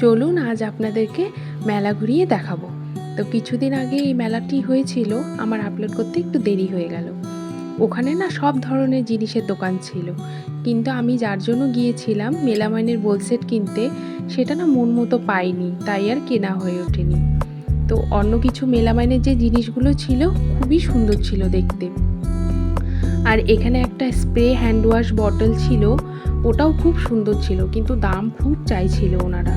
চলুন আজ আপনাদেরকে মেলা ঘুরিয়ে দেখাবো। তো কিছুদিন আগে এই মেলাটি হয়েছিল, আমার আপলোড করতে একটু দেরি হয়ে গেল। ওখানে না সব ধরনের জিনিসের দোকান ছিল, কিন্তু আমি যার জন্য গিয়েছিলাম মেলামাইনের বোল সেট কিনতে, সেটা না মন মতো পাইনি, তাই আর কেনা হয়ে ওঠেনি। তো অন্য কিছু মেলামাইনের যে জিনিসগুলো ছিল খুবই সুন্দর ছিল দেখতে। আর এখানে একটা স্প্রে হ্যান্ড ওয়াশ বটল ছিল, ওটাও খুব সুন্দর ছিল, কিন্তু দাম খুব চাইছিল ওনারা।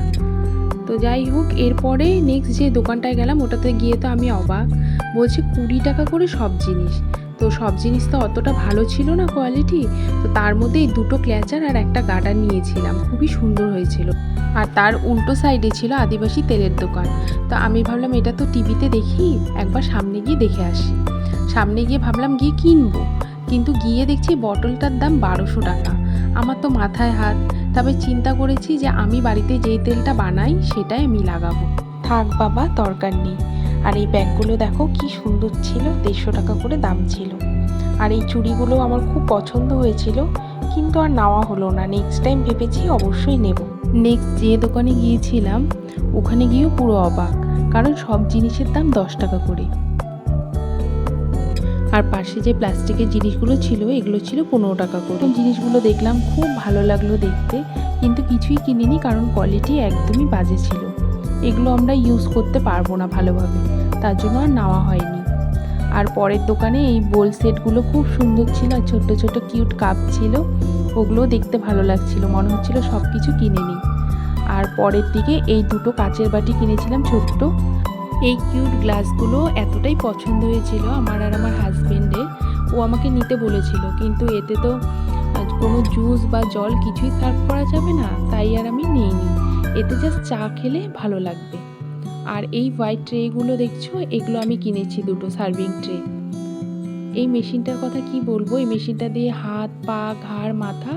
তো যাই হোক, এরপরে নেক্সট যে দোকানটায় গেলাম ওটাতে গিয়ে তো আমি অবাক, বলছে 20 টাকা করে সব জিনিস। তো সব জিনিস তো অতটা ভালো ছিল না কোয়ালিটি। তো তার মধ্যে এই দুটো ক্ল্যাচার আর একটা গার্ডার নিয়েছিলাম, খুবই সুন্দর হয়েছিল। আর তার উল্টো সাইডে ছিল আদিবাসী তেলের দোকান। তো আমি ভাবলাম এটা তো টিভিতে দেখি, একবার সামনে গিয়ে দেখে আসি। সামনে গিয়ে ভাবলাম গিয়ে কিনবো, কিন্তু গিয়ে দেখছি বটলটার দাম 1200 টাকা। আমার তো মাথায় হাত। তবে চিন্তা করেছি যে আমি বাড়িতে যেই তেলটা বানাই সেটাই আমি লাগাবো। থাক বাবা, দরকার নেই। আর এই ব্যাগগুলো দেখো কি সুন্দর ছিল, 150 টাকা করে দাম ছিল। আর এই চুড়িগুলো আমার খুব পছন্দ হয়েছিল, কিন্তু আর নেওয়া হলো না। নেক্সট টাইম ভেবেছি অবশ্যই নেব। নেক্সট যে দোকানে গিয়েছিলাম ওখানে গিয়েও পুরো অবাক, কারণ সব জিনিসের দাম 10 টাকা করে। আর পাশে যে প্লাস্টিকের জিনিসগুলো ছিল এগুলো ছিল 15 টাকা করে। জিনিসগুলো দেখলাম, খুব ভালো লাগলো দেখতে, কিন্তু কিছুই কিনিনি, কারণ কোয়ালিটি একদমই বাজে ছিল। এগুলো আমরা ইউজ করতে পারবো না ভালোভাবে, তার জন্য আর নেওয়া হয়নি। আর পরের দোকানে এই বোল সেটগুলো খুব সুন্দর ছিল, আর ছোট্ট ছোট্ট কিউট কাপ ছিল, ওগুলো দেখতে ভালো লাগছিল, মনে হচ্ছিল সব কিছু কিনে নিই। আর পরের দিকে এই দুটো কাচের বাটি কিনেছিলাম ছোট্ট। এই কিউট গ্লাসগুলো এতটাই পছন্দ হয়েছিল আমার আর আমার হাজবেন্ডের, ও আমাকে নিতে বলেছিল, কিন্তু এতে তো কোনো জুস বা জল কিছুই সার্ভ করা যাবে না, তাই আর আমি নিইনি। এতে জাস্ট চা খেলে ভালো লাগবে। আর এই হোয়াইট ট্রেগুলো দেখছো, এগুলো আমি কিনেছি, দুটো সার্ভিং ট্রে। এই মেশিনটার কথা কি বলবো, এই মেশিনটা দিয়ে হাত পা ঘাড় মাথা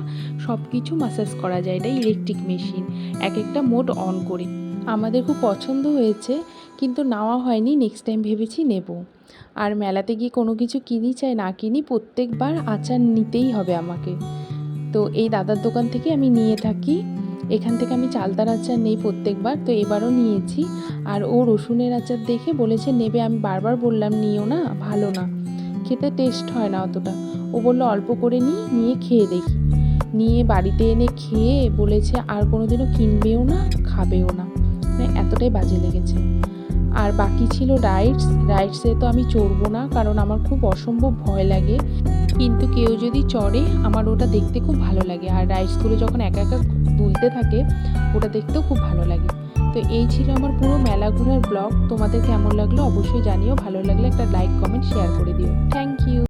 সব কিছু ম্যাসাজ করা যায়। এটা ইলেকট্রিক মেশিন, এক একটা মোড অন করে। আমাদের খুব পছন্দ হয়েছে, কিন্তু নেওয়া হয়নি। নেক্সট টাইম ভেবেছি নেব। আর মেলাতে গিয়ে কোনো কিছু কিনি চাই না কিনি, প্রত্যেকবার আচার নিতেই হবে আমাকে। তো এই দাদার দোকান থেকে আমি নিয়ে থাকি, এখান থেকে আমি চালতার আচার নেই প্রত্যেকবার, তো এবারও নিয়েছি। আর ও রসুনের আচার দেখে বলেছে নেবে, আমি বারবার বললাম নিও না, ভালো না, খেতে টেস্ট হয় না অতটা। ও বললো অল্প করে নিয়ে খেয়ে দেখি। নিয়ে বাড়িতে এনে খেয়ে বলেছে আর কোনোদিনও কিনবেও না, খাবেও না, মানে এতটাই বাজে লেগেছে। আর বাকি ছিল রাইডসে তো আমি চড়বো না, কারণ আমার খুব অসম্ভব ভয় লাগে, কিন্তু কেউ যদি চড়ে আমার ওটা দেখতে খুব ভালো লাগে। আর রাইডসগুলো যখন একা একা দুলতে থাকে ওটা দেখতেও খুব ভালো লাগে। তো এই ছিল আমার পুরো মেলা ঘোরার ব্লগ। তোমাদের কেমন লাগলো অবশ্যই জানিও, ভালো লাগলে একটা লাইক কমেন্ট শেয়ার করে দিও। Thank you.